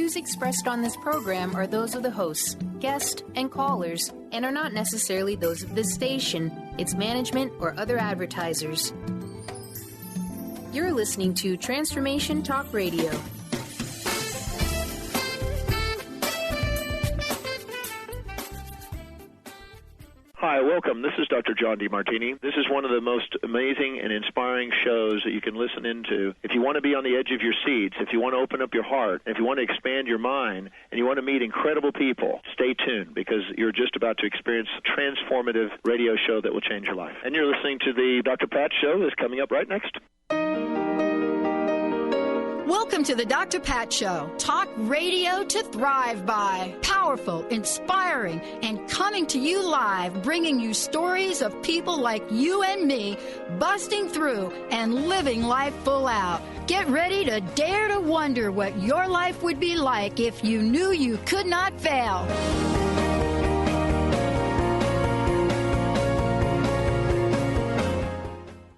views expressed on this program are those of the hosts, guests, and callers, and are not necessarily those of this station, its management, or other advertisers. You're listening to Transformation Talk Radio. Hi, welcome. This is Dr. John DeMartini. This is one of the most amazing and inspiring shows that you can listen into. If you want to be on the edge of your seats, if you want to open up your heart, if you want to expand your mind, and you want to meet incredible people, stay tuned because you're just about to experience a transformative radio show that will change your life. And you're listening to the Dr. Pat Show that's coming up right next. Welcome to the Dr. Pat Show. Talk radio to thrive by. Powerful, inspiring, and coming to you live, bringing you stories of people like you and me busting through and living life full out. Get ready to dare to wonder what your life would be like if you knew you could not fail.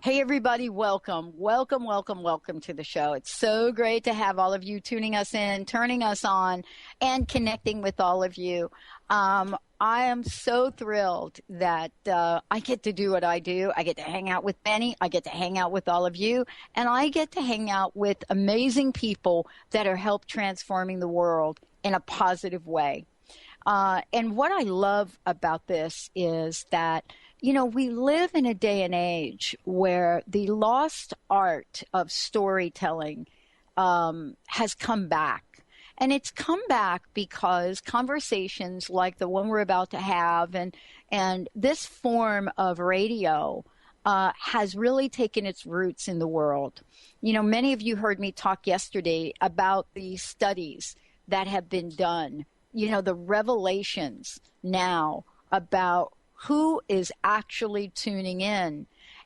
Hey, everybody, welcome to the show. It's so great to have all of you tuning us in, turning us on, and connecting with all of you. I am so thrilled that I get to do what I do. I get to hang out with Benny. I get to hang out with all of you. And I get to hang out with amazing people that are help transforming the world in a positive way. And what I love about this is that, you know, we live in a day and age where the lost art of storytelling has come back. And it's come back because conversations like the one we're about to have and this form of radio has really taken its roots in the world. You know, many of you heard me talk yesterday about the studies that have been done, you know, the revelations now about who is actually tuning in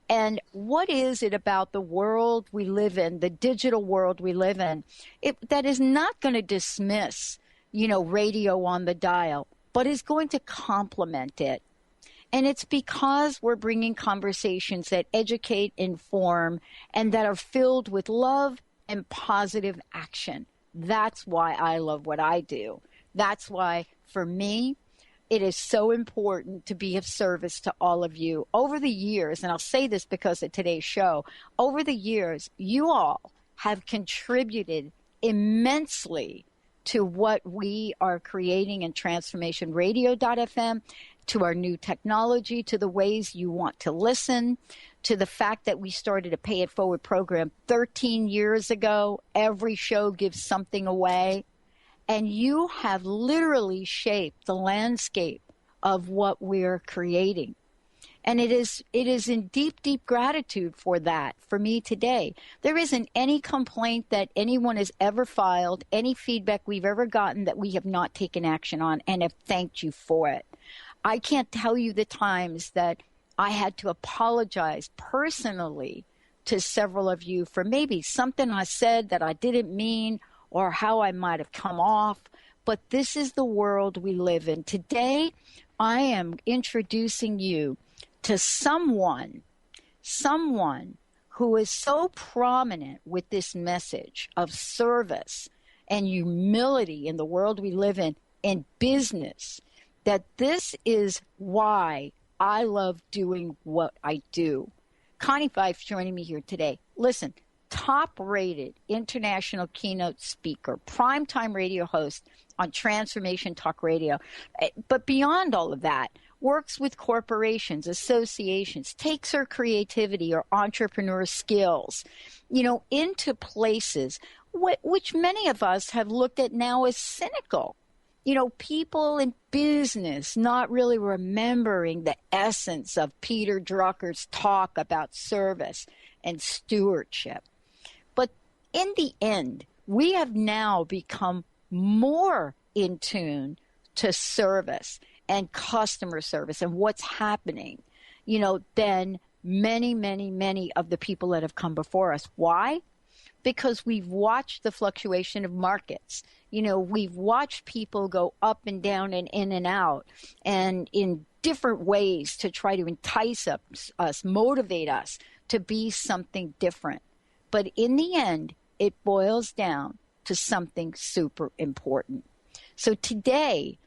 and what is it about the world we live in, the digital world we live in, that is not going to dismiss, you know, radio on the dial, but is going to complement it. And it's because we're bringing conversations that educate, inform, and that are filled with love and positive action. That's why I love what I do. That's why, for me, it is so important to be of service to all of you. Over the years, and I'll say this because of today's show, over the years, you all have contributed immensely to what we are creating in Transformation Radio.fm, to our new technology, to the ways you want to listen, to the fact that we started a Pay It Forward program 13 years ago. Every show gives something away. And you have literally shaped the landscape of what we're creating. And it is in deep, deep gratitude for that, for me today. There isn't any complaint that anyone has ever filed, any feedback we've ever gotten that we have not taken action on, and have thanked you for it. I can't tell you the times that I had to apologize personally to several of you for maybe something I said that I didn't mean, or how I might have come off, but this is the world we live in. Today, I am introducing you to someone who is so prominent with this message of service and humility in the world we live in business, that this is why I love doing what I do. Connie Pheiff joining me here today. Listen, top-rated international keynote speaker, primetime radio host on Transformation Talk Radio. But beyond all of that, works with corporations, associations, takes her creativity or entrepreneur skills, you know, into places which many of us have looked at now as cynical. You know, people in business not really remembering the essence of Peter Drucker's talk about service and stewardship. But in the end, we have now become more in tune to service and customer service and what's happening, you know, than many, many, many of the people that have come before us. Why? Because we've watched the fluctuation of markets. You know, we've watched people go up and down and in and out and in different ways to try to entice us, motivate us to be something different. But in the end, it boils down to something super important. So today,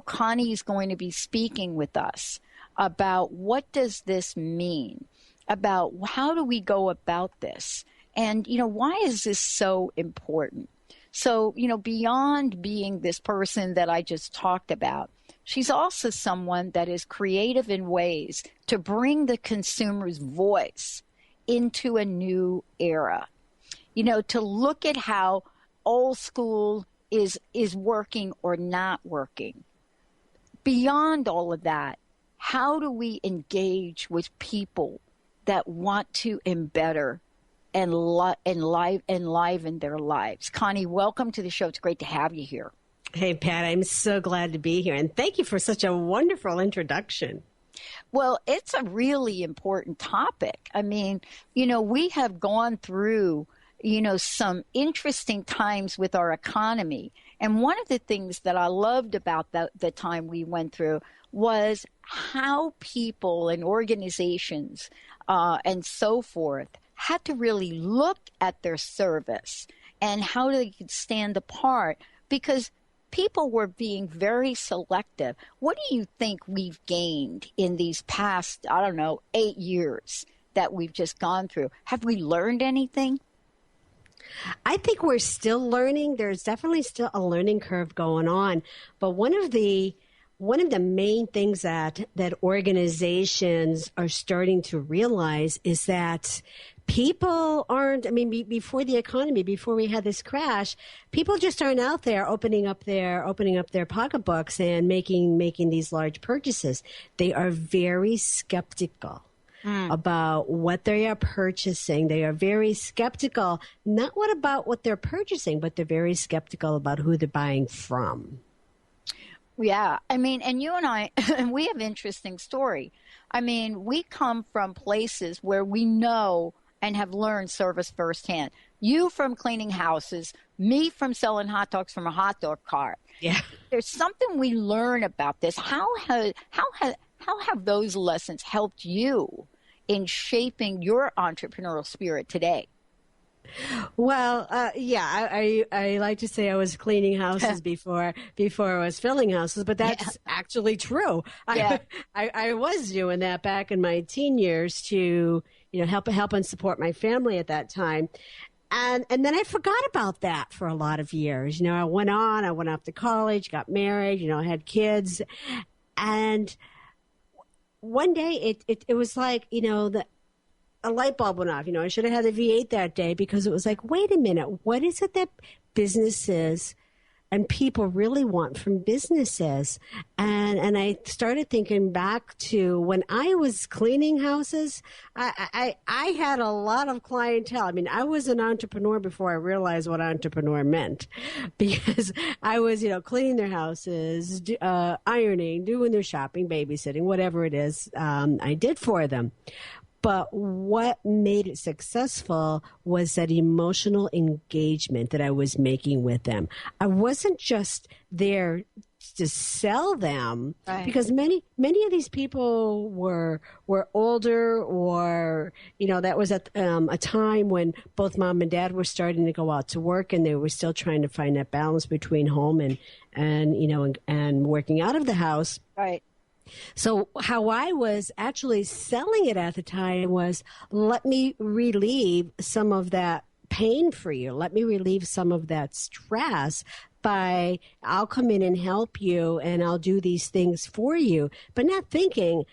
Connie is going to be speaking with us about what does this mean, about how do we go about this, and, why is this so important? So, beyond being this person that I just talked about, she's also someone that is creative in ways to bring the consumer's voice into a new era. To look at how old school is working or not working. Beyond all of that, how do we engage with people that want to embetter and enliven their lives? Connie, welcome to the show. It's great to have you here. Hey, Pat, I'm so glad to be here. And thank you for such a wonderful introduction. Well, it's a really important topic. I mean, we have gone through, some interesting times with our economy. And one of the things that I loved about the time we went through was how people and organizations and so forth had to really look at their service and how they could stand apart, because people were being very selective. What do you think we've gained in these past, 8 years that we've just gone through? Have we learned anything? I think we're still learning. There's definitely still a learning curve going on. But one of the main things that organizations are starting to realize is that people aren't, before the economy, before we had this crash, people just aren't out there opening up their pocketbooks and making these large purchases. They are very skeptical about what they are purchasing. They are very skeptical, not about what they're purchasing, but they're very skeptical about who they're buying from. Yeah. And you and I, we have an interesting story. We come from places where we know and have learned service firsthand. You from cleaning houses, me from selling hot dogs from a hot dog cart. Yeah. There's something we learn about this. How have those lessons helped you in shaping your entrepreneurial spirit today? Well, I like to say I was cleaning houses before I was filling houses, but that's actually true. Yeah. I was doing that back in my teen years to, help and support my family at that time. And then I forgot about that for a lot of years. I went off to college, got married, I had kids. And one day it was like, a light bulb went off. I should have had a V8 that day, because it was like, wait a minute, what is it that businesses and people really want from businesses? And I started thinking back to when I was cleaning houses. I had a lot of clientele. I was an entrepreneur before I realized what entrepreneur meant, because I was, cleaning their houses, ironing, doing their shopping, babysitting, whatever it is I did for them. But what made it successful was that emotional engagement that I was making with them. I wasn't just there to sell them, right, because many of these people were older, or that was at a time when both mom and dad were starting to go out to work, and they were still trying to find that balance between home and working out of the house. Right. So how I was actually selling it at the time was, let me relieve some of that pain for you. Let me relieve some of that stress by, I'll come in and help you, and I'll do these things for you. But not thinking,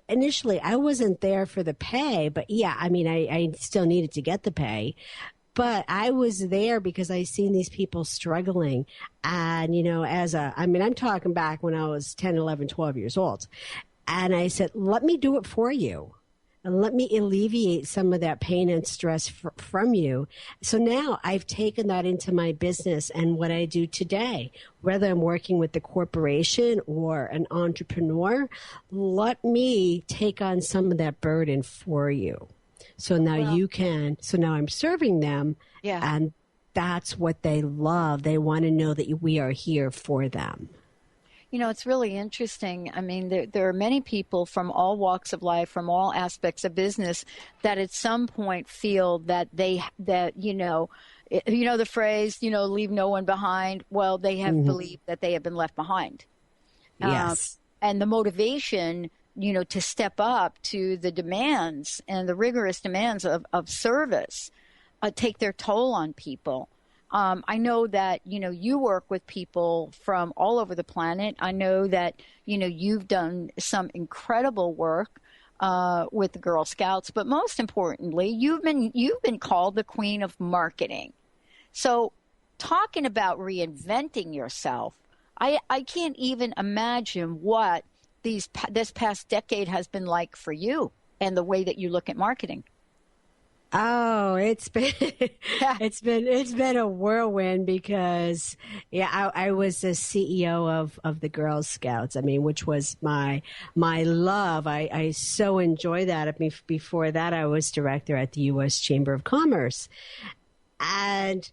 initially, I wasn't there for the pay, but I still needed to get the pay. But I was there because I seen these people struggling. And, I'm talking back when I was 10, 11, 12 years old. And I said, let me do it for you. And let me alleviate some of that pain and stress from you. So now I've taken that into my business and what I do today, whether I'm working with the corporation or an entrepreneur, let me take on some of that burden for you. So now so now I'm serving them, and that's what they love. They want to know that we are here for them. It's really interesting. There are many people from all walks of life, from all aspects of business, that at some point feel that you know the phrase, leave no one behind. Well, they have believed that they have been left behind. Yes. And the motivation, to step up to the demands and the rigorous demands of service take their toll on people. I know that, you work with people from all over the planet. I know that, you've done some incredible work with the Girl Scouts, but most importantly, you've been called the Queen of Marketing. So talking about reinventing yourself, I can't even imagine what this past decade has been like for you and the way that you look at marketing. Oh, it's been a whirlwind because I was the CEO of the Girl Scouts. I mean, which was my love. I so enjoy that. I mean, before that, I was director at the U.S. Chamber of Commerce, and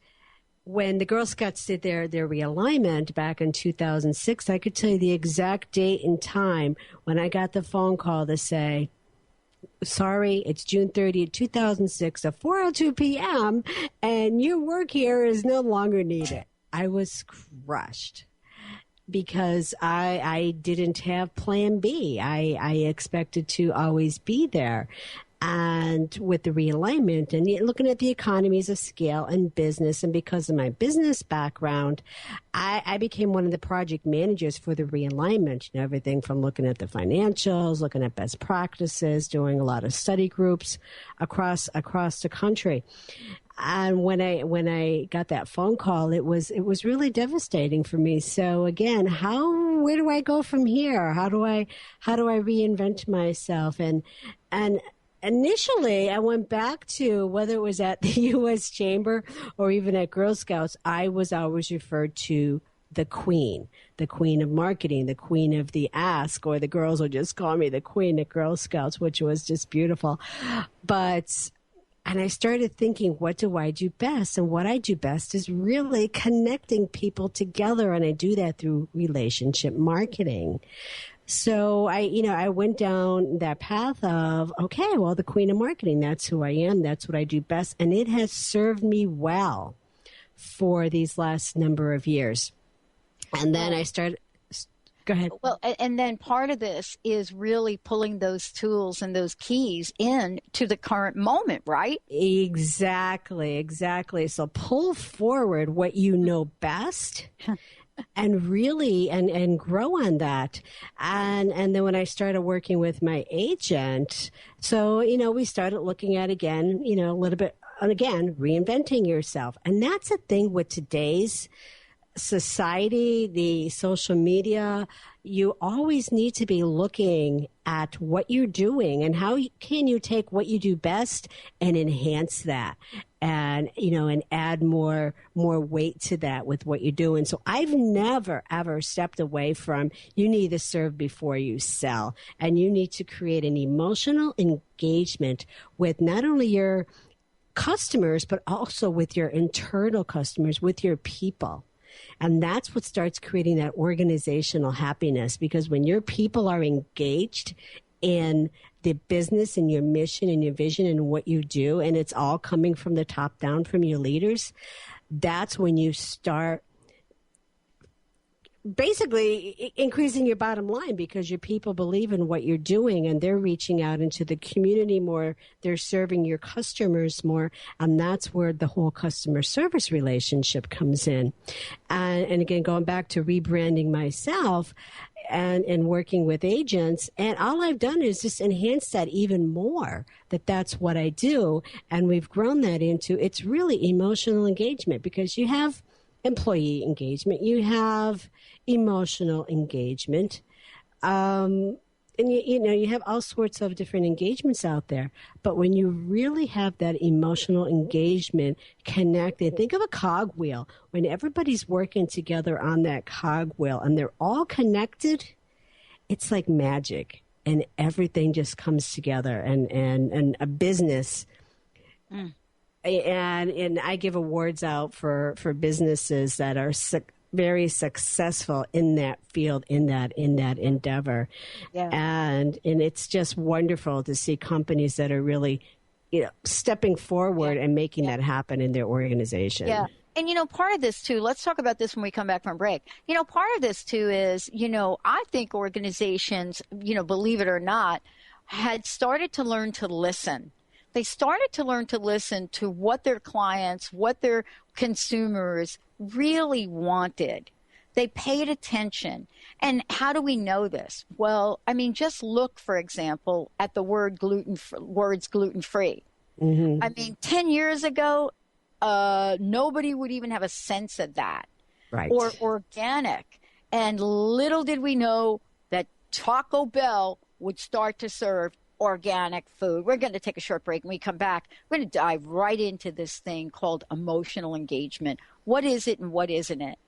when the Girl Scouts did their realignment back in 2006, I could tell you the exact date and time when I got the phone call to say, sorry, it's June 30th, 2006 at 4:02 p.m. and your work here is no longer needed. I was crushed because I didn't have plan B. I expected to always be there. And with the realignment and looking at the economies of scale and business, and because of my business background, I became one of the project managers for the realignment. Everything from looking at the financials, looking at best practices, doing a lot of study groups across the country. And when I got that phone call, it was really devastating for me. So again, where do I go from here? How do I reinvent myself? And initially, I went back to whether it was at the U.S. Chamber or even at Girl Scouts, I was always referred to the queen of marketing, the queen of the ask, or the girls would just call me the queen at Girl Scouts, which was just beautiful. And I started thinking, what do I do best? And what I do best is really connecting people together, and I do that through relationship marketing. So I went down that path of, okay, well, the queen of marketing, that's who I am. That's what I do best. And it has served me well for these last number of years. And then I started, go ahead. Well, and then part of this is really pulling those tools and those keys in to the current moment, right? Exactly. So pull forward what you know best. And really, and grow on that. And then when I started working with my agent, so, we started looking at, again, a little bit, and again, reinventing yourself. And that's a thing with today's society, the social media. You always need to be looking at what you're doing and how can you take what you do best and enhance that. And, and add more weight to that with what you're doing. So I've never, ever stepped away from, you need to serve before you sell. And you need to create an emotional engagement with not only your customers, but also with your internal customers, with your people. And that's what starts creating that organizational happiness, because when your people are engaged in the business and your mission and your vision and what you do, and it's all coming from the top down from your leaders, that's when you start basically increasing your bottom line, because your people believe in what you're doing and they're reaching out into the community more. They're serving your customers more. And that's where the whole customer service relationship comes in. And again, going back to rebranding myself and working with agents, and all I've done is just enhance that even more, that's what I do. And we've grown that into, it's really emotional engagement, because you have employee engagement, you have emotional engagement, and you have all sorts of different engagements out there. But when you really have that emotional engagement connected, think of a cogwheel. When everybody's working together on that cogwheel and they're all connected, it's like magic, and everything just comes together, and a business. And I give awards out for businesses that are very successful in that field, in that endeavor. Yeah. And it's just wonderful to see companies that are really stepping forward and making that happen in their organization. Yeah. And, part of this, too, let's talk about this when we come back from break. Part of this, too, is, I think organizations, believe it or not, had started to learn to listen. They started to learn to listen to what their clients, what their consumers really wanted. They paid attention. And how do we know this? Well, just look, for example, at the words gluten-free. Mm-hmm. 10 years ago, nobody would even have a sense of that. Right. Or organic. And little did we know that Taco Bell would start to serve organic food. We're going to take a short break. When we come back, we're going to dive right into this thing called emotional engagement. What is it and what isn't it?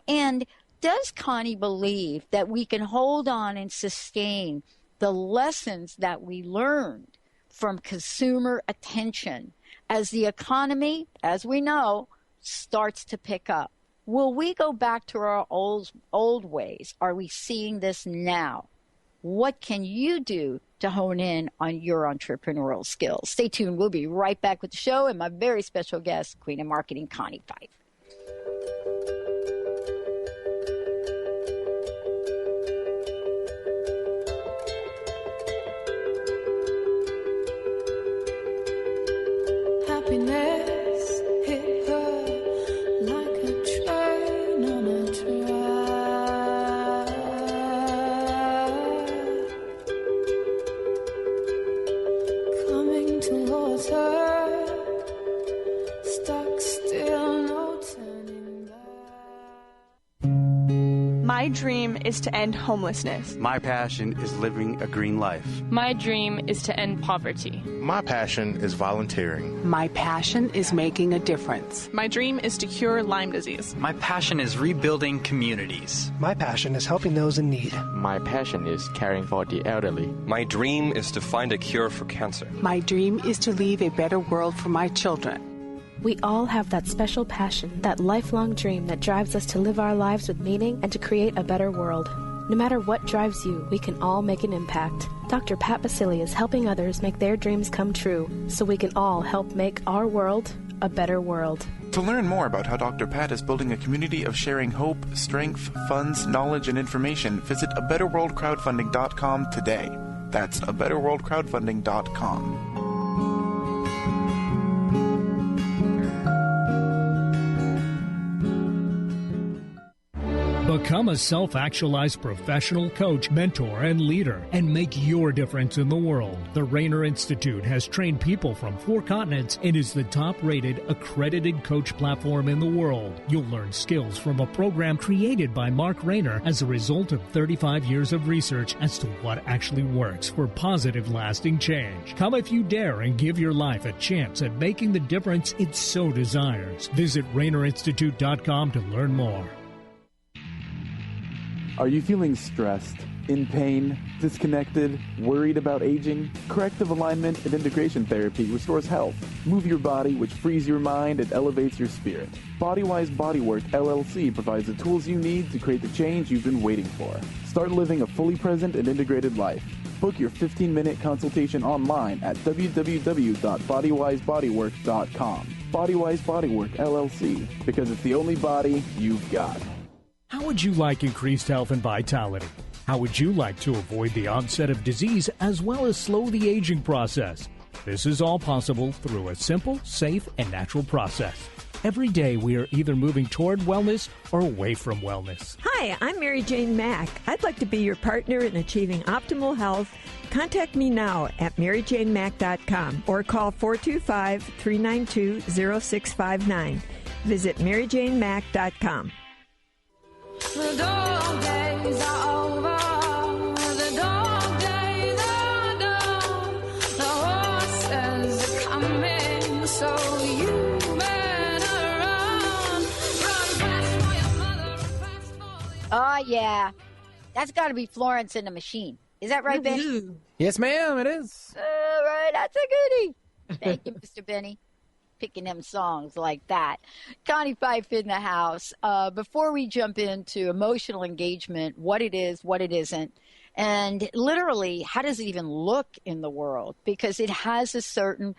And does Connie believe that we can hold on and sustain the lessons that we learned from consumer attention as the economy, as we know, starts to pick up? Will we go back to our old ways? Are we seeing this now? What can you do to hone in on your entrepreneurial skills? Stay tuned. We'll be right back with the show and my very special guest, Queen of Marketing, Connie Pheiff. Happiness hit her like a train on a track, coming towards her, stuck still, no turning back. My dream is to end homelessness. My passion is living a green life. My dream is to end poverty. My passion is volunteering. My passion is making a difference. My dream is to cure Lyme disease. My passion is rebuilding communities. My passion is helping those in need. My passion is caring for the elderly. My dream is to find a cure for cancer. My dream is to leave a better world for my children. We all have that special passion, that lifelong dream that drives us to live our lives with meaning and to create a better world. No matter what drives you, we can all make an impact. Dr. Pat Basili is helping others make their dreams come true, so we can all help make our world a better world. To learn more about how Dr. Pat is building a community of sharing hope, strength, funds, knowledge, and information, visit abetterworldcrowdfunding.com today. That's abetterworldcrowdfunding.com. Become a self-actualized professional coach, mentor, and leader, and make your difference in the world. The Rainer Institute has trained people from 4 continents and is the top-rated, accredited coach platform in the world. You'll learn skills from a program created by Mark Rainer as a result of 35 years of research as to what actually works for positive, lasting change. Come if you dare and give your life a chance at making the difference it so desires. Visit RainerInstitute.com to learn more. Are you feeling stressed, in pain, disconnected, worried about aging? Corrective alignment and integration therapy restores health. Move your body, which frees your mind and elevates your spirit. Bodywise Bodywork LLC provides the tools you need to create the change you've been waiting for. Start living a fully present and integrated life. Book your 15-minute consultation online at www.bodywisebodywork.com. Bodywise Bodywork LLC, because it's the only body you've got. How would you like increased health and vitality? How would you like to avoid the onset of disease as well as slow the aging process? This is all possible through a simple, safe, and natural process. Every day we are either moving toward wellness or away from wellness. Hi, I'm Mary Jane Mack. I'd like to be your partner in achieving optimal health. Contact me now at maryjanemack.com or call 425-392-0659. Visit maryjanemack.com. The dog days are over. The dog days are done. The horses are coming, so you better run. Run fast for your mother, fast for your... Oh, yeah. That's got to be Florence and the Machine. Is that right, Benny? Yes, ma'am, it is. All right, that's a goodie. Thank you, Mr. Benny. Picking them songs like that. Connie Pheiff in the house. Before we jump into emotional engagement, what it is, what it isn't, And literally, how does it even look in the world? Because it has a certain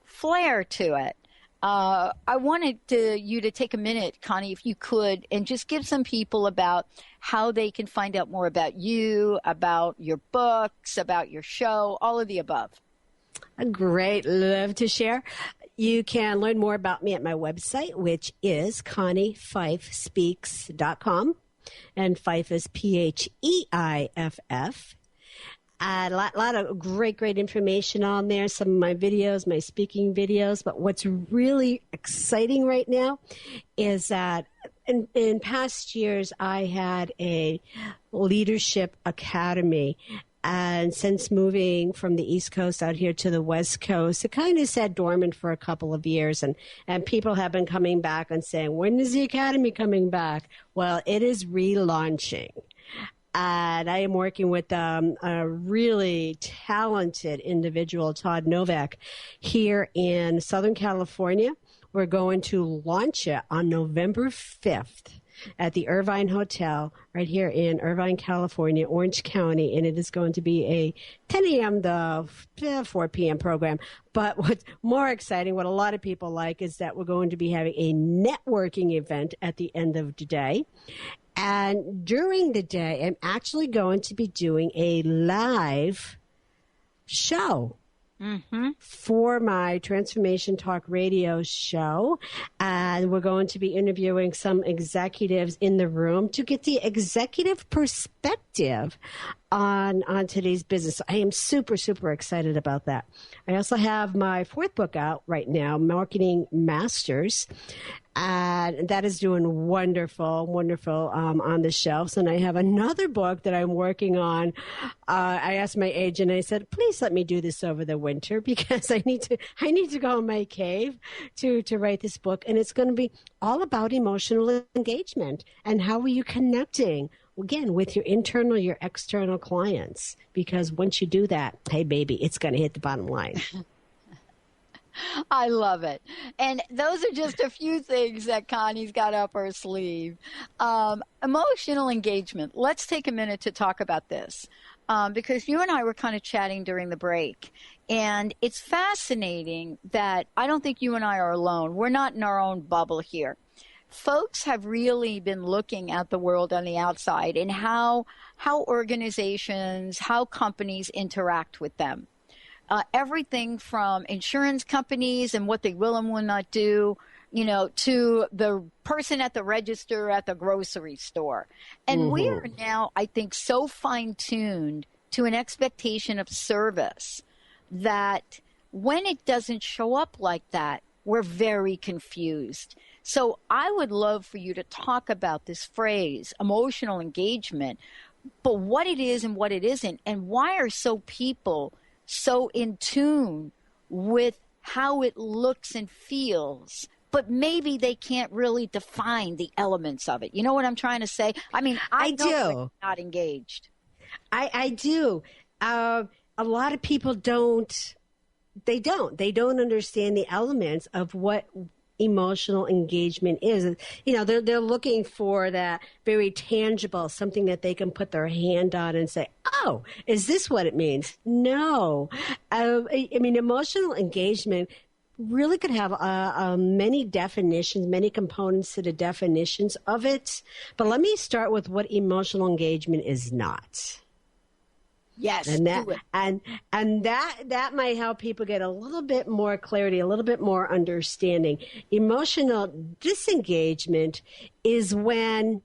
flair to it. I wanted you to take a minute, Connie, if you could, and just give some people about how they can find out more about you, about your books, about your show, all of the above. Great. Love to share. You can learn more about me at my website, which is ConniePheiffSpeaks.com. And Pheiff is Pheiff. A lot of great information on there. Some of my videos, my speaking videos. But what's really exciting right now is that in past years, I had a leadership academy. And since moving from the East Coast out here to the West Coast, it kind of sat dormant for a couple of years. And people have been coming back and saying, when is the academy coming back? Well, it is relaunching. And I am working with a really talented individual, Todd Novak, here in Southern California. We're going to launch it on November 5th. At the Irvine Hotel right here in Irvine, California, Orange County, and it is going to be a 10 a.m. to 4 p.m. program. But what's more exciting, what a lot of people like, is that we're going to be having a networking event at the end of the day. And during the day, I'm actually going to be doing a live show. For my Transformation Talk radio show. And we're going to be interviewing some executives in the room to get the executive perspective on today's business. I am super, super excited about that. I also have my fourth book out right now, Marketing Masters. And that is doing wonderful on the shelves. And I have another book that I'm working on. I asked my agent, I said, please let me do this over the winter because I need to go in my cave to write this book. And it's going to be all about emotional engagement and how are you connecting, again, with your internal, your external clients. Because once you do that, hey, baby, it's going to hit the bottom line. I love it. And those are just a few things that Connie's got up her sleeve. Emotional engagement. Let's take a minute to talk about this because you and I were kind of chatting during the break. And it's fascinating that I don't think you and I are alone. We're not in our own bubble here. Folks have really been looking at the world on the outside and how organizations, how companies interact with them. Everything from insurance companies and what they will and will not do, to the person at the register at the grocery store. And we are now, I think, so fine-tuned to an expectation of service that when it doesn't show up like that, we're very confused. So I would love for you to talk about this phrase, emotional engagement, but what it is and what it isn't, and why are people so in tune with how it looks and feels, but maybe they can't really define the elements of it. You know what I'm trying to say? I mean, I do. We're not engaged. I do. A lot of people don't understand the elements of what emotional engagement is. They're looking for that very tangible, something that they can put their hand on and say, oh, is this what it means? No. Emotional engagement really could have many definitions, many components to the definitions of it. But let me start with what emotional engagement is not. Yes, and that might help people get a little bit more clarity, a little bit more understanding. Emotional disengagement is when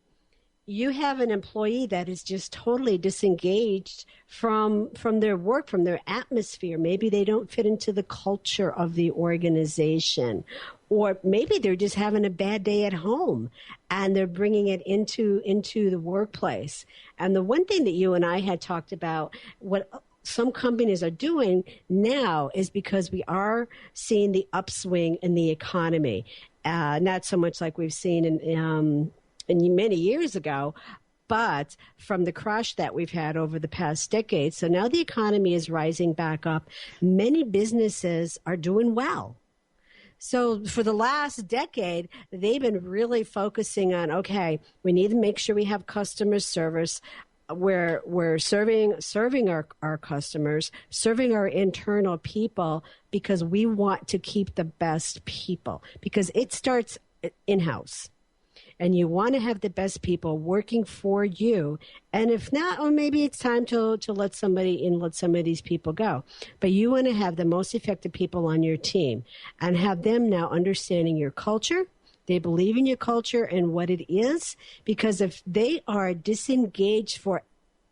you have an employee that is just totally disengaged from their work, from their atmosphere. Maybe they don't fit into the culture of the organization, or maybe they're just having a bad day at home and they're bringing it into the workplace. And the one thing that you and I had talked about, what some companies are doing now is because we are seeing the upswing in the economy, not so much like we've seen in many years ago, but from the crash that we've had over the past decade. So now the economy is rising back up. Many businesses are doing well. So for the last decade, they've been really focusing on, okay, we need to make sure we have customer service. we're serving our customers, serving our internal people, because we want to keep the best people, because it starts in-house. And you want to have the best people working for you. And if not, well, maybe it's time to let somebody in, let some of these people go. But you want to have the most effective people on your team and have them now understanding your culture. They believe in your culture and what it is, because if they are disengaged for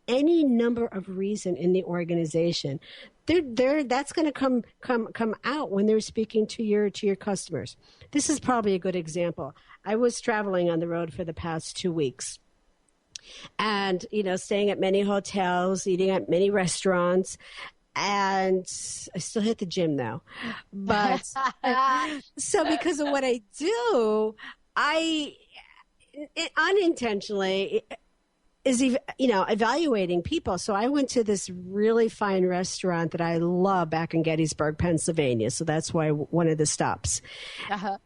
any number of reason in the organization, that's going to come out when they're speaking to your customers. This is probably a good example. I was traveling on the road for the past 2 weeks, and staying at many hotels, eating at many restaurants, and I still hit the gym though. But so because of what I do, I unintentionally is evaluating people. So I went to this really fine restaurant that I love back in Gettysburg, Pennsylvania. So that's why one of the stops. Uh-huh.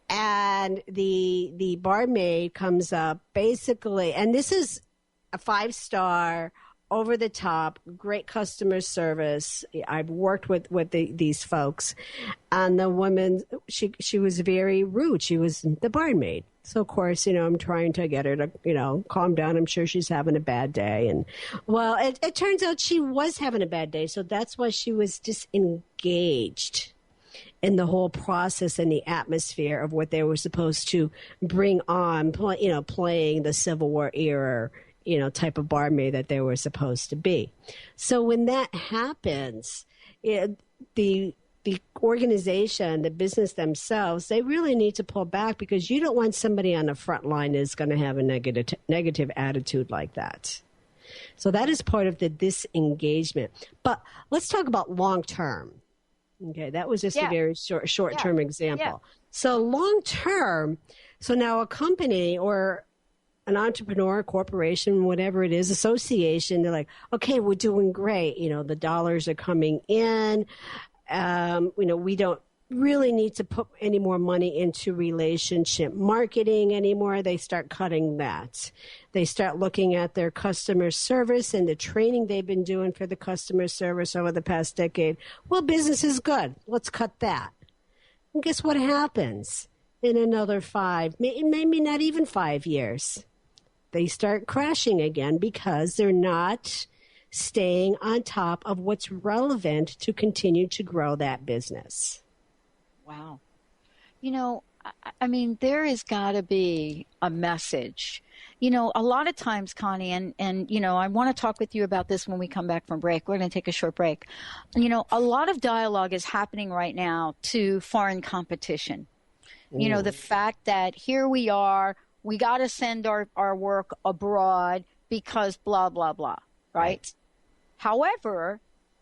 And the barmaid comes up basically, and this is a 5-star, over the top, great customer service. I've worked with these folks, and the woman, she was very rude. She was the barmaid. So, of course, I'm trying to get her to, calm down. I'm sure she's having a bad day. And, well, it turns out she was having a bad day. So that's why she was disengaged in the whole process and the atmosphere of what they were supposed to bring on, playing the Civil War era, type of barmaid that they were supposed to be. So when that happens, the organization, the business themselves, they really need to pull back, because you don't want somebody on the front line that's going to have a negative attitude like that. So that is part of the disengagement. But let's talk about long term. Okay, that was just a very short-term example. Yeah. So long-term, so now a company or an entrepreneur, corporation, whatever it is, association, they're like, okay, we're doing great. The dollars are coming in. We don't really need to put any more money into relationship marketing anymore. They start cutting that. They start looking at their customer service and the training they've been doing for the customer service over the past decade. Well, business is good. Let's cut that. And guess what happens in another 5, maybe not even 5 years? They start crashing again, because they're not staying on top of what's relevant to continue to grow that business. Wow. I mean, there has got to be a message. A lot of times, Connie, and I want to talk with you about this when we come back from break. We're going to take a short break. A lot of dialogue is happening right now to foreign competition. The fact that here we are, we got to send our work abroad because blah, blah, blah, right? However,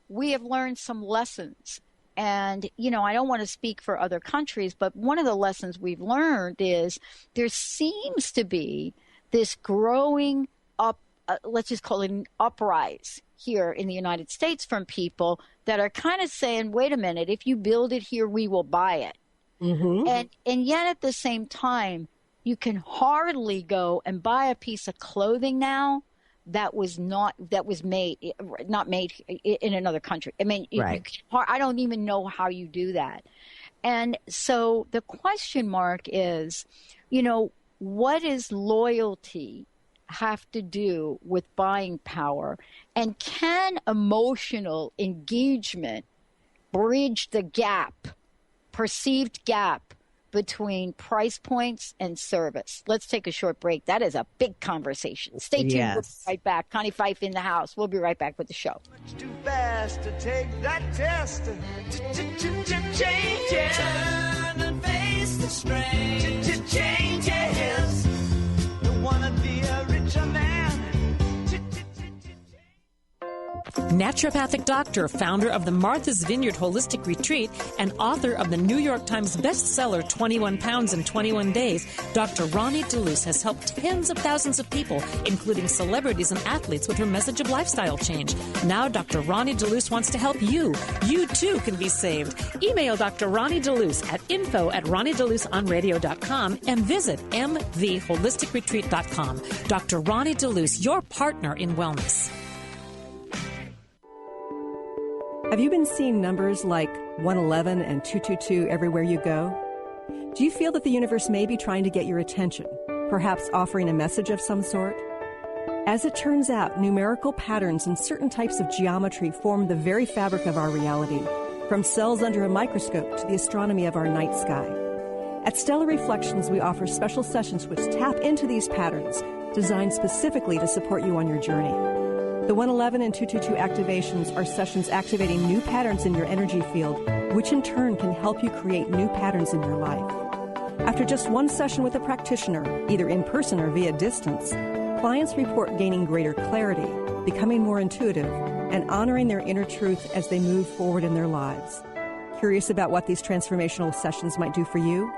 we have learned some lessons. And, I don't want to speak for other countries, but one of the lessons we've learned is there seems to be this growing up, let's just call it an uprise here in the United States from people that are kind of saying, wait a minute, if you build it here, we will buy it. Mm-hmm. And yet at the same time, you can hardly go and buy a piece of clothing now that was made in another country. I mean, I don't even know how you do that. And so the question mark is, what does loyalty have to do with buying power? And can emotional engagement bridge the perceived gap between price points and service? Let's take a short break. That is a big conversation. Stay tuned. Yes. We'll be right back. Connie Pheiff in the house. We'll be right back with the show. Too fast to take that test. Changes. Turn and face the strain. Changes. You wanna be a richer man. naturopathic doctor, founder of the Martha's Vineyard Holistic Retreat, and author of the New York Times bestseller 21 Pounds in 21 Days, Dr. Ronnie DeLuce has helped tens of thousands of people, including celebrities and athletes, with her message of lifestyle change. Now Dr. Ronnie DeLuce wants to help you. You too can be saved. Email Dr. Ronnie DeLuce at info@ronniedeluceonradio.com and visit mvholisticretreat.com. Dr. Ronnie DeLuce, your partner in wellness. Have you been seeing numbers like 111 and 222 everywhere you go? Do you feel that the universe may be trying to get your attention, perhaps offering a message of some sort? As it turns out, numerical patterns and certain types of geometry form the very fabric of our reality, from cells under a microscope to the astronomy of our night sky. At Stellar Reflections, we offer special sessions which tap into these patterns, designed specifically to support you on your journey. The 111 and 222 activations are sessions activating new patterns in your energy field, which in turn can help you create new patterns in your life. After just one session with a practitioner, either in person or via distance, clients report gaining greater clarity, becoming more intuitive, and honoring their inner truth as they move forward in their lives. Curious about what these transformational sessions might do for you?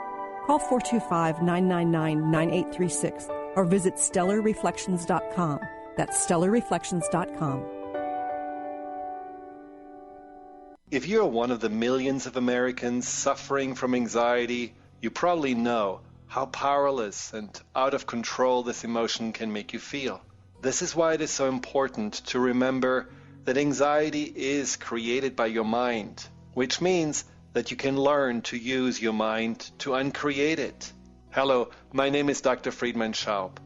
Call 425-999-9836 or visit stellarreflections.com. That's stellarreflections.com. If you're one of the millions of Americans suffering from anxiety, you probably know how powerless and out of control this emotion can make you feel. This is why it is so important to remember that anxiety is created by your mind, which means that you can learn to use your mind to uncreate it. Hello, my name is Dr. Friedman Schaub.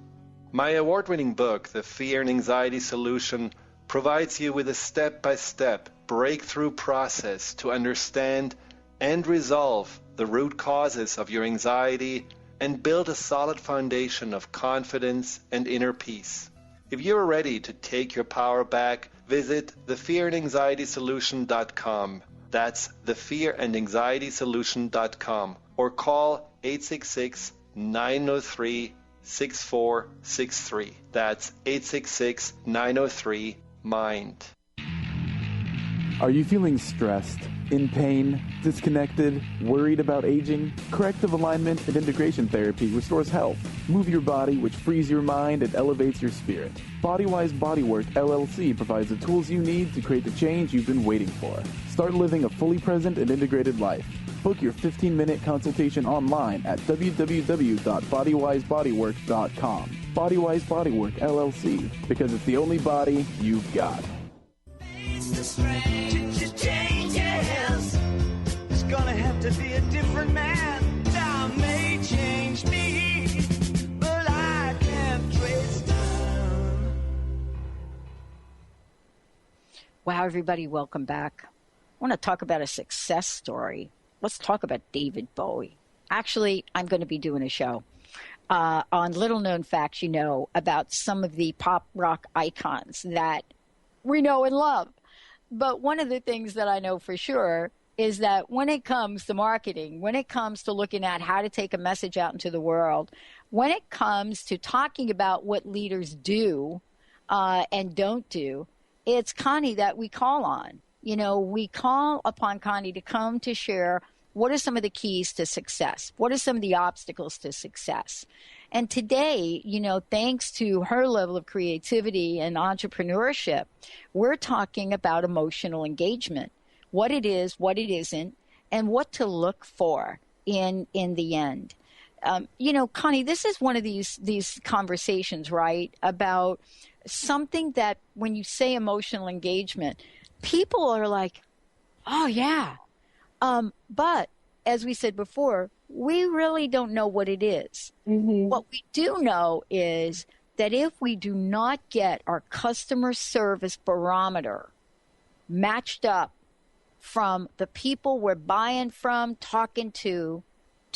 My award-winning book, The Fear and Anxiety Solution, provides you with a step-by-step breakthrough process to understand and resolve the root causes of your anxiety and build a solid foundation of confidence and inner peace. If you're ready to take your power back, visit thefearandanxietysolution.com. That's thefearandanxietysolution.com, or call 866-903-6463. That's 866-903-MIND. Are you feeling stressed, in pain, disconnected, worried about aging? Corrective alignment and integration therapy restores health. Move your body, which frees your mind and elevates your spirit. Bodywise Bodywork LLC provides the tools you need to create the change you've been waiting for. Start living a fully present and integrated life. Book your 15-minute consultation online at www.bodywisebodywork.com. Bodywise Bodywork LLC, because it's the only body you've got. Changes. It's gonna have to be a different man. Time may change me, but I can't trace time. Wow, everybody, welcome back. I want to talk about a success story. Let's talk about David Bowie. Actually, I'm going to be doing a show on little known facts you know about some of the pop rock icons that we know and love. But one of the things that I know for sure is that when it comes to marketing, when it comes to looking at how to take a message out into the world, when it comes to talking about what leaders do and don't do, it's Connie that we call on. You know, we call upon Connie to come to share what are some of the keys to success? What are some of the obstacles to success? And today, you know, thanks to her level of creativity and entrepreneurship, we're talking about emotional engagement, what it is, what it isn't, and what to look for in the end. You know, Connie, this is one of these conversations, right, about something that when you say emotional engagement, people are like, oh, yeah. But as we said before, we really don't know what it is. Mm-hmm. What we do know is that if we do not get our customer service barometer matched up from the people we're buying from, talking to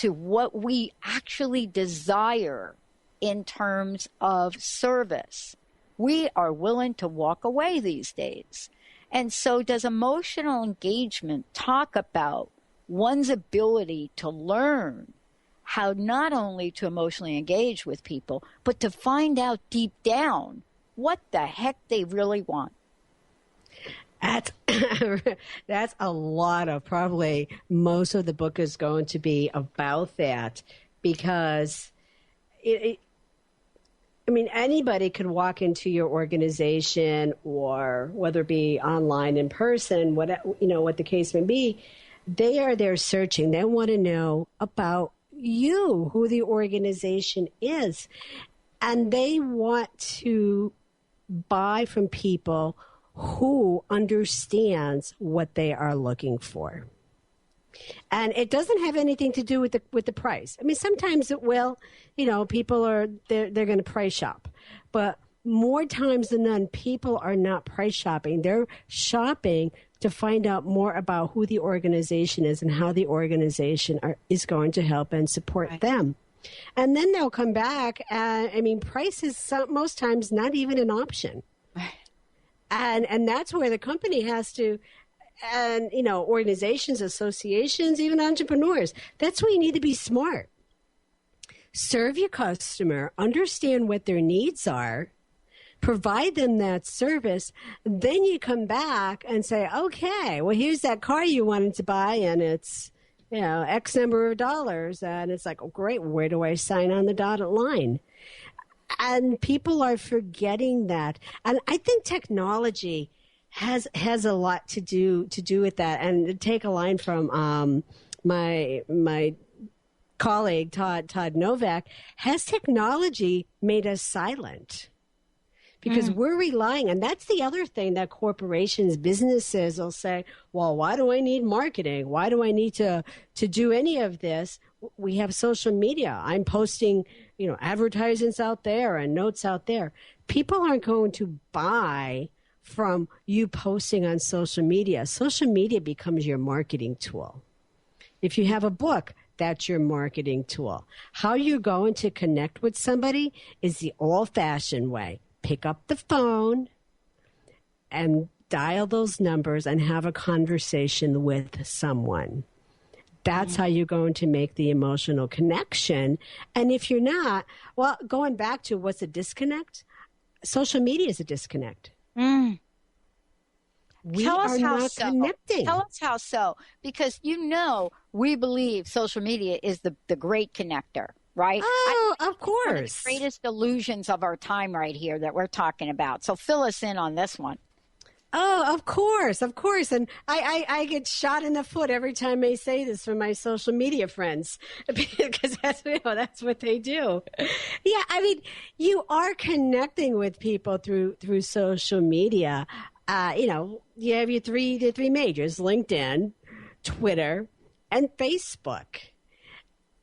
what we actually desire in terms of service, we are willing to walk away these days. And so does emotional engagement talk about one's ability to learn how not only to emotionally engage with people, but to find out deep down what the heck they really want? That's a lot of, probably most of the book is going to be about that, because anybody could walk into your organization, or whether it be online, in person, what the case may be. They are there searching. They want to know about you, who the organization is, and they want to buy from people who understands what they are looking for. And it doesn't have anything to do with the price. I mean, sometimes it will. People they're going to price shop, but more times than none, people are not price shopping. They're shopping to find out more about who the organization is and how the organization is going to help and support them. And then they'll come back. Price is most times not even an option. And that's where the company has to, and, organizations, associations, even entrepreneurs, that's where you need to be smart. Serve your customer, understand what their needs are, provide them that service. Then you come back and say, okay, well, here's that car you wanted to buy, and it's, X number of dollars. And it's like, oh, great, where do I sign on the dotted line? And people are forgetting that. And I think technology has a lot to do with that. And to take a line from my colleague, Todd Novak, has technology made us silent? Because we're relying, and that's the other thing that corporations, businesses will say, well, why do I need marketing? Why do I need to do any of this? We have social media. I'm posting, advertisements out there and notes out there. People aren't going to buy from you posting on social media. Social media becomes your marketing tool. If you have a book, that's your marketing tool. How you're going to connect with somebody is the old-fashioned way. Pick up the phone and dial those numbers and have a conversation with someone. That's how you're going to make the emotional connection. And if you're not, well, going back to what's a disconnect, social media is a disconnect. We are not connecting. Tell us how so. Because we believe social media is the great connector. Right? Oh, of course. One of the greatest illusions of our time right here that we're talking about. So fill us in on this one. Oh, of course. And I get shot in the foot every time I say this from my social media friends, because that's what they do. Yeah, you are connecting with people through social media. You have the three majors: LinkedIn, Twitter, and Facebook.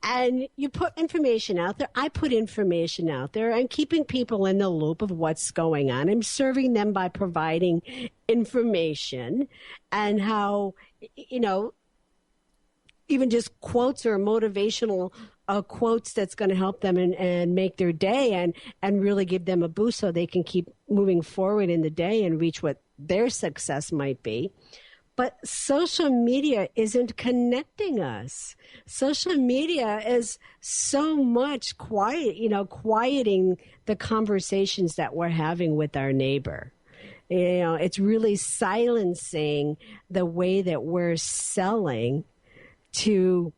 And you put information out there. I put information out there and keeping people in the loop of what's going on. I'm serving them by providing information and how, even just quotes or motivational quotes that's going to help them and make their day and really give them a boost so they can keep moving forward in the day and reach what their success might be. But social media isn't connecting us. Social media is so much quieting the conversations that we're having with our neighbor. It's really silencing the way that we're selling to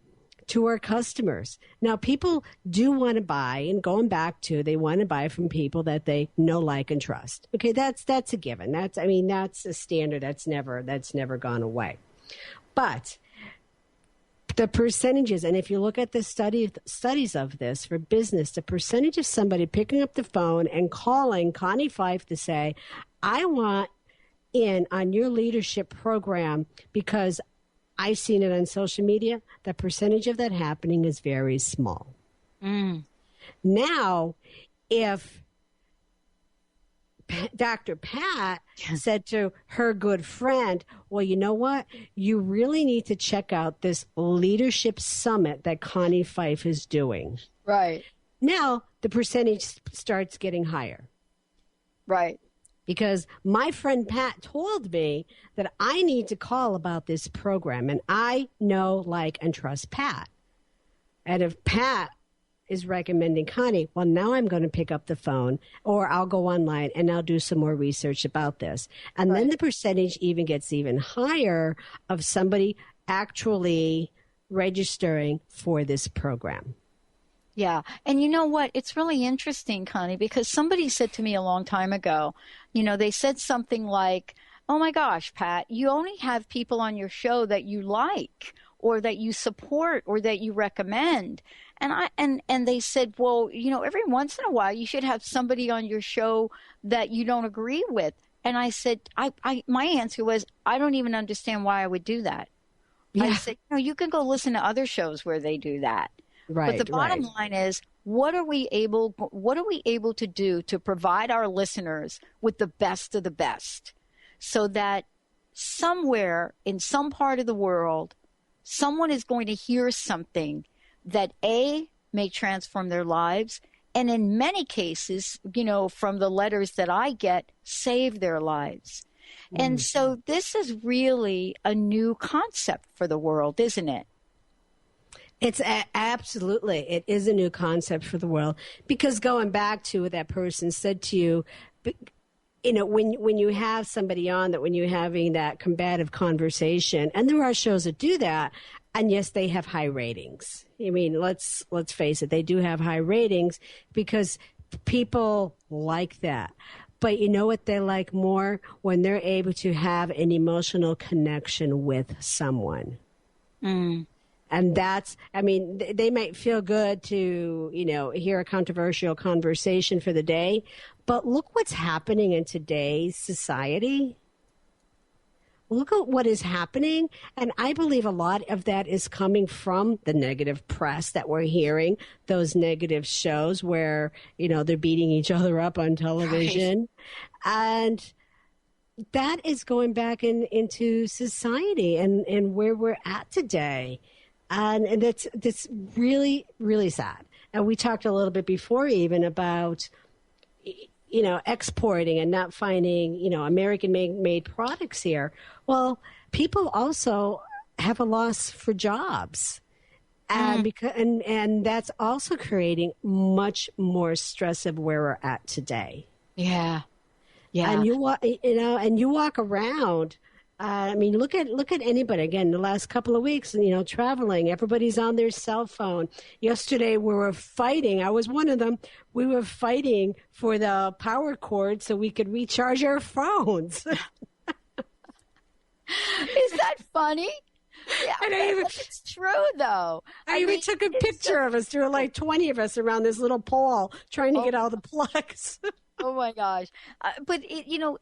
our customers. Now, people do want to buy, and going back to, they want to buy from people that they know, like, and trust. Okay, that's a given. That's a standard. That's never gone away. But the percentages, and if you look at the studies of this for business, the percentage of somebody picking up the phone and calling Connie Pheiff to say, I want in on your leadership program because I've seen it on social media, the percentage of that happening is very small. Now, if Dr. Pat said to her good friend, well, you know what? You really need to check out this leadership summit that Connie Pheiff is doing. Right. Now, the percentage starts getting higher. Right. Because my friend Pat told me that I need to call about this program, and I know, like, and trust Pat. And if Pat, is recommending, Connie, well, now I'm going to pick up the phone, or I'll go online and I'll do some more research about this. And then the percentage even gets even higher of somebody actually registering for this program. Yeah. And you know what? It's really interesting, Connie, because somebody said to me a long time ago, they said something like, oh my gosh, Pat, you only have people on your show that you like or that you support or that you recommend. And they said, well, every once in a while you should have somebody on your show that you don't agree with. And I said, my answer was, I don't even understand why I would do that. Yeah. I said, you can go listen to other shows where they do that. Right. But the bottom line is, what are we able to do to provide our listeners with the best of the best, so that somewhere in some part of the world, someone is going to hear something that may transform their lives, and in many cases, from the letters that I get, save their lives. Mm-hmm. And so this is really a new concept for the world, isn't it? It's absolutely. It is a new concept for the world, because going back to what that person said to you, when you have somebody on that, when you're having that combative conversation, and there are shows that do that, and yes, they have high ratings. I mean, let's face it, they do have high ratings because people like that. But you know what they like more? When they're able to have an emotional connection with someone. Mm. And they might feel good to, hear a controversial conversation for the day, but look what's happening in today's society. Look at what is happening. And I believe a lot of that is coming from the negative press that we're hearing, those negative shows where, they're beating each other up on television. Right. And that is going back into society and where we're at today. And that's really, really sad. And we talked a little bit before even about, exporting and not finding, American-made products here. Well, people also have a loss for jobs. And that's also creating much more stress of where we're at today. Yeah. Yeah. And you walk around. Look at anybody. Again, the last couple of weeks, traveling, everybody's on their cell phone. Yesterday, we were fighting. I was one of them. We were fighting for the power cord so we could recharge our phones. Is that funny? Yeah, it's true, though. I even took a picture of us. There were like 20 of us around this little pole trying to get all the plugs. Oh, my gosh. But,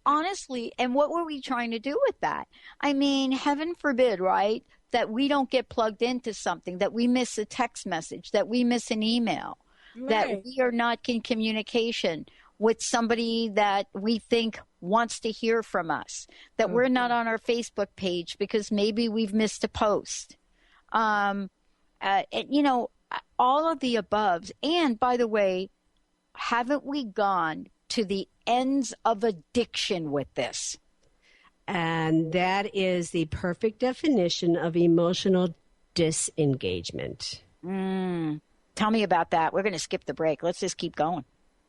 honestly, and what were we trying to do with that? I mean, heaven forbid, right, that we don't get plugged into something, that we miss a text message, that we miss an email, right, that we are not in communication with somebody that we think wants to hear from us, that we're not on our Facebook page because maybe we've missed a post. All of the above. And, by the way, haven't we gone to the ends of addiction with this? And that is the perfect definition of emotional disengagement. Tell me about that. We're going to skip the break. Let's just keep going.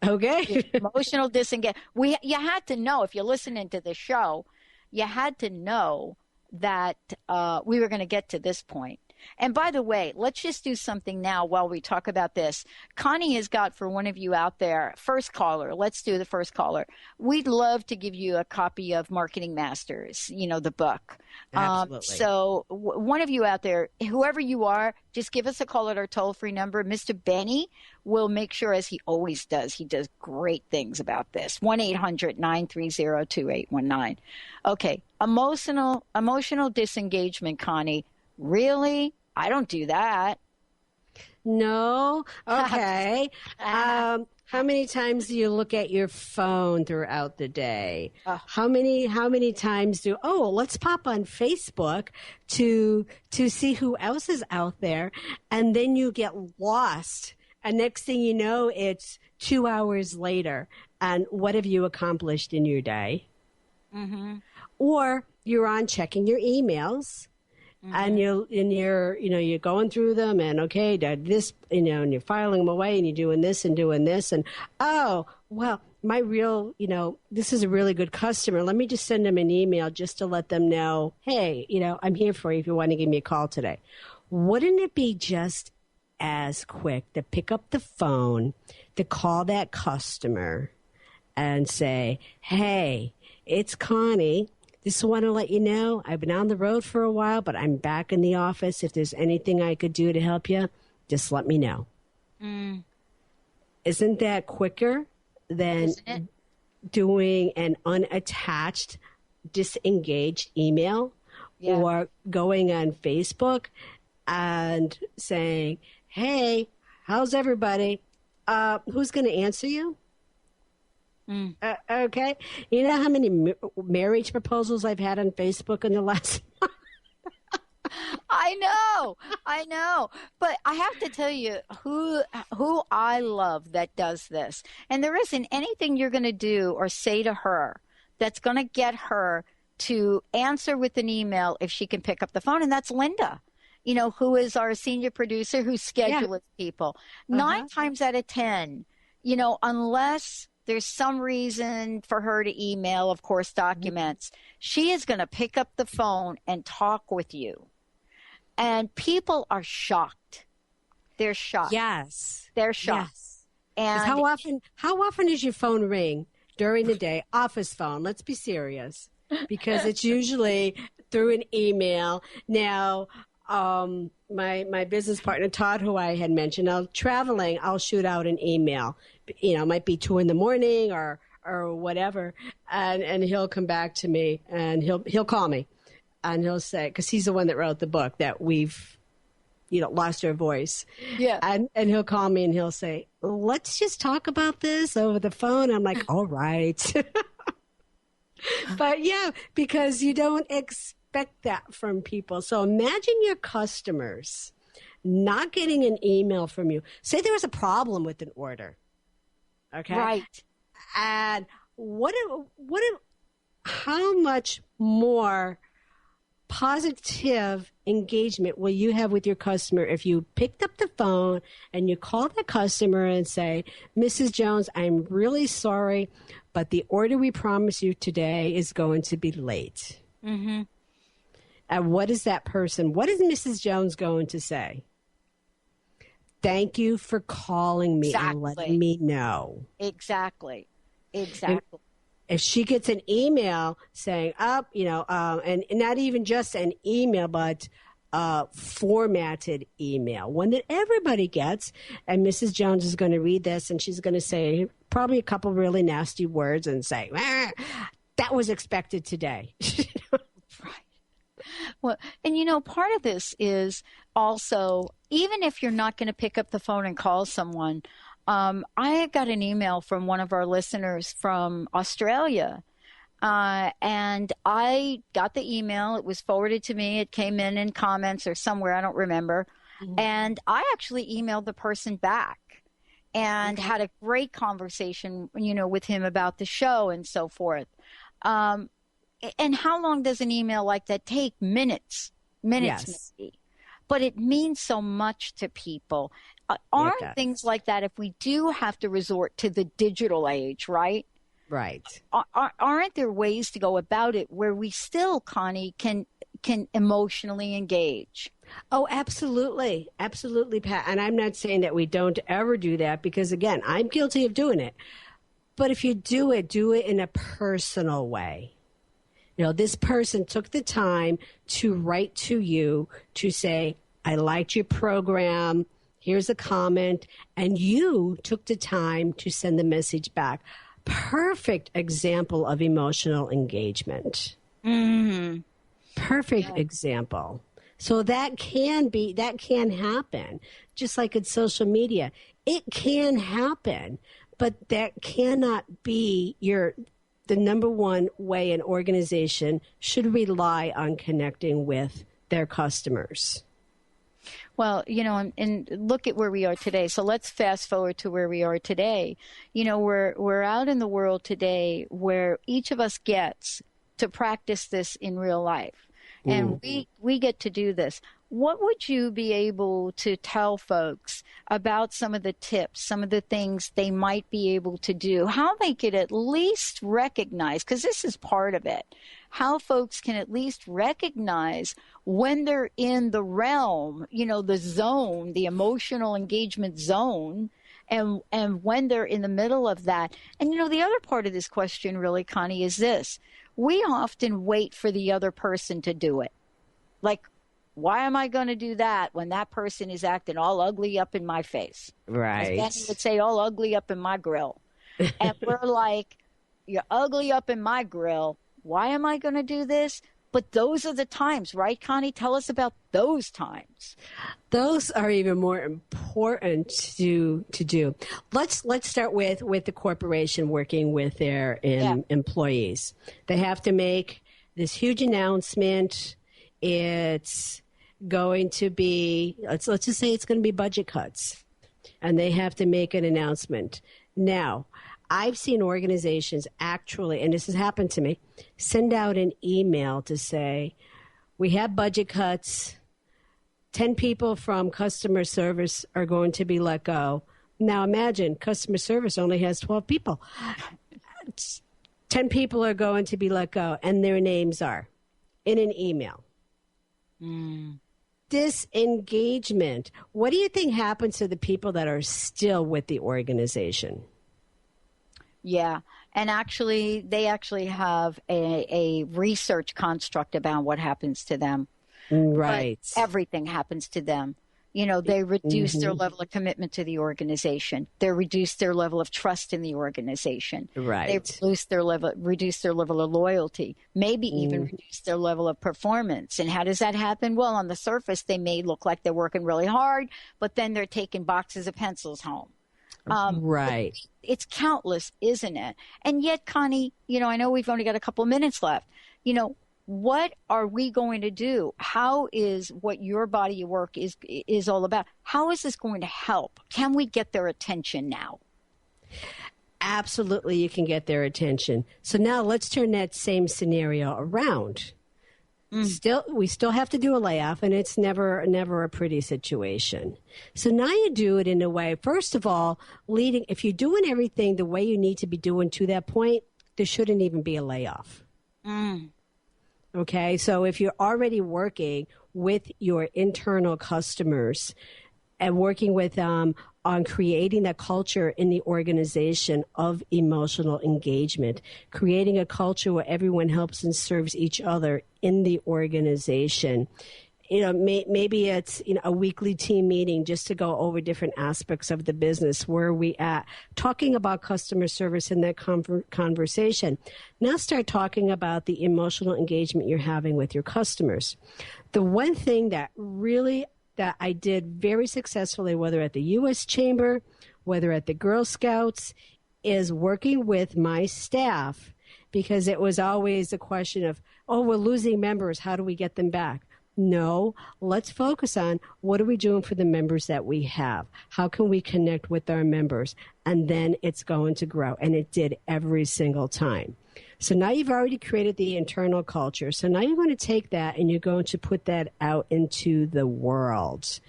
Okay. Emotional disengagement. You had to know, if you're listening to the show, you had to know that we were going to get to this point. And by the way, let's just do something now while we talk about this. Connie has got, for one of you out there, first caller. Let's do the first caller. We'd love to give you a copy of Marketing Masters, the book. Absolutely. One of you out there, whoever you are, just give us a call at our toll-free number. Mr. Benny will make sure, as he always does, he does great things about this. 1-800-930-2819. Okay, emotional disengagement, Connie. Really? I don't do that. No? Okay. How many times do you look at your phone throughout the day? How many times let's pop on Facebook to see who else is out there, and then you get lost. And next thing you know, it's 2 hours later. And what have you accomplished in your day? Mm-hmm. Or you're on checking your emails. And you're going through them, and okay, this, and you're filing them away, and you're doing this, and oh, well, this is a really good customer. Let me just send them an email just to let them know, hey, I'm here for you if you want to give me a call today. Wouldn't it be just as quick to pick up the phone, to call that customer and say, hey, it's Connie. Just want to let you know I've been on the road for a while, but I'm back in the office. If there's anything I could do to help you, just let me know. Isn't that quicker than doing an unattached, disengaged email or going on Facebook and saying, hey, how's everybody? Who's going to answer you? Okay. You know how many marriage proposals I've had on Facebook in the last month? I know. But I have to tell you who I love that does this. And there isn't anything you're going to do or say to her that's going to get her to answer with an email if she can pick up the phone. And that's Linda, who is our senior producer who schedules people. 9 times out of 10, unless there's some reason for her to email, of course, documents, she is going to pick up the phone and talk with you. And people are shocked. They're shocked. Yes. They're shocked. Yes. And how often does your phone ring during the day? Office phone. Let's be serious. Because it's usually through an email. Now, my business partner, Todd, who I had mentioned, traveling, I'll shoot out an email. It might be 2 a.m. or whatever. And he'll come back to me and he'll call me and he'll say, because he's the one that wrote the book that we've, lost our voice. Yeah. And he'll call me and he'll say, let's just talk about this over the phone. I'm like, all right. But yeah, because you don't expect that from people. So imagine your customers not getting an email from you. Say there was a problem with an order. Okay. Right. And how much more positive engagement will you have with your customer if you picked up the phone and you call the customer and say, Mrs. Jones, I'm really sorry, but the order we promised you today is going to be late. Mm-hmm. And what is Mrs. Jones going to say? Thank you for calling me and letting me know. Exactly. If she gets an email saying, and not even just an email, but formatted email, one that everybody gets, and Mrs. Jones is going to read this, and she's going to say probably a couple really nasty words and say, that was expected today. Well, and part of this is also, even if you're not going to pick up the phone and call someone, I got an email from one of our listeners from Australia, and I got the email. It was forwarded to me. It came in comments or somewhere. I don't remember. Mm-hmm. And I actually emailed the person back and had a great conversation, with him about the show and so forth. And how long does an email like that take? Minutes, yes. Maybe. But it means so much to people. Aren't things like that, if we do have to resort to the digital age, right? Right. Aren't there ways to go about it where we still, Connie, can emotionally engage? Oh, absolutely. Absolutely, Pat. And I'm not saying that we don't ever do that because, again, I'm guilty of doing it. But if you do it in a personal way. This person took the time to write to you to say, I liked your program. Here's a comment. And you took the time to send the message back. Perfect example of emotional engagement. Mm-hmm. Perfect example. So that can happen. Just like in social media. It can happen. But that cannot be the number one way an organization should rely on connecting with their customers. Well, and look at where we are today. So let's fast forward to where we are today. We're out in the world today where each of us gets to practice this in real life. and we get to do this. What would you be able to tell folks about some of the tips, some of the things they might be able to do, how they could at least recognize, because this is part of it, how folks can at least recognize when they're in the realm, the zone, the emotional engagement zone, and when they're in the middle of that. And, the other part of this question really, Connie, is this. We often wait for the other person to do it. Like, why am I going to do that when that person is acting all ugly up in my face? Right. As Benny would say, all ugly up in my grill. And we're like, you're ugly up in my grill. Why am I going to do this? But those are the times, right, Connie? Tell us about those times. Those are even more important to do. Let's start with the corporation working with their employees. They have to make this huge announcement. It's going to be, let's just say it's going to be budget cuts, and they have to make an announcement. Now, I've seen organizations actually, and this has happened to me, send out an email to say, we have budget cuts, 10 people from customer service are going to be let go. Now imagine customer service only has 12 people. 10 people are going to be let go, and their names are in an email. Disengagement. What do you think happens to the people that are still with the organization? Yeah. And actually, they actually have a research construct about what happens to them. Right. But everything happens to them. They reduce their level of commitment to the organization. They reduce their level of trust in the organization. Right. They reduce their level of loyalty, maybe even reduce their level of performance. And how does that happen? Well, on the surface, they may look like they're working really hard, but then they're taking boxes of pencils home. Right. It's countless, isn't it? And yet, Connie, I know we've only got a couple of minutes left. What are we going to do? How is what your body of work is all about? How is this going to help? Can we get their attention now? Absolutely, you can get their attention. So now let's turn that same scenario around. We still have to do a layoff, and it's never a pretty situation. So now you do it in a way, first of all, if you're doing everything the way you need to be doing to that point, there shouldn't even be a layoff. Okay, so if you're already working with your internal customers and working with them on creating a culture in the organization of emotional engagement, creating a culture where everyone helps and serves each other in the organization. Maybe it's a weekly team meeting just to go over different aspects of the business. Where are we at? Talking about customer service in that conversation. Now start talking about the emotional engagement you're having with your customers. The one thing that I did very successfully, whether at the U.S. Chamber, whether at the Girl Scouts, is working with my staff, because it was always a question of, we're losing members. How do we get them back? No, let's focus on what are we doing for the members that we have? How can we connect with our members? And then it's going to grow. And it did every single time. So now you've already created the internal culture. So now you're going to take that and you're going to put that out into the world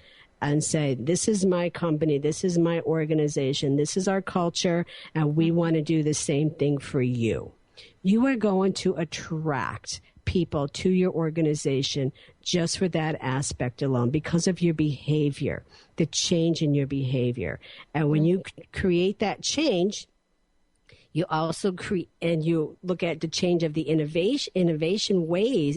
and say, this is my company, this is my organization, this is our culture, and we want to do the same thing for you. You are going to attract people to your organization just for that aspect alone, because of your behavior, the change in your behavior. And when you create that change, you also and you look at the change of the innovative ways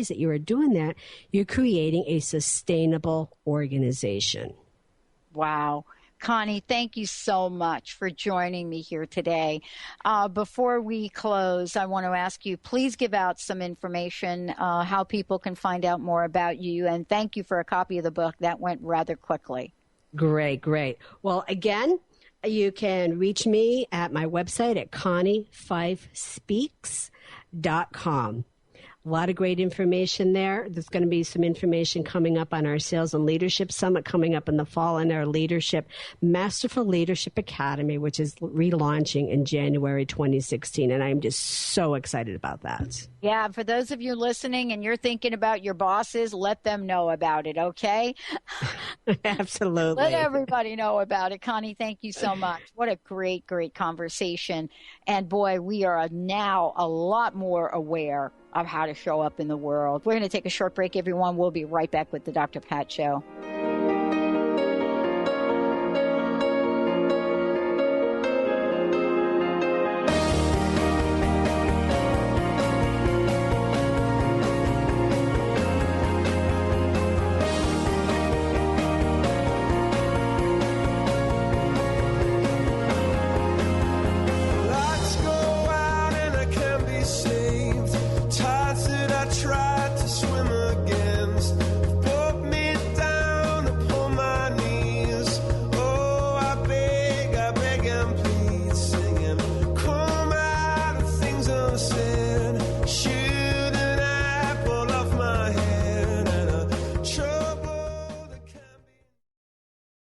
that you are doing that, you're creating a sustainable organization. Wow. Connie, thank you so much for joining me here today. Before we close, I want to ask you, please give out some information, how people can find out more about you. And thank you for a copy of the book. That went rather quickly. Great. Well, again, you can reach me at my website at ConniePheiffSpeaks.com. A lot of great information there. There's going to be some information coming up on our Sales and Leadership Summit coming up in the fall, and our Leadership Masterful Leadership Academy, which is relaunching in January 2016. And I'm just so excited about that. Yeah, for those of you listening and you're thinking about your bosses, let them know about it, okay? Absolutely. Let everybody know about it. Connie, thank you so much. What a great, great conversation. And boy, we are now a lot more aware of how to show up in the world. We're going to take a short break, everyone. We'll be right back with the Dr. Pat Show.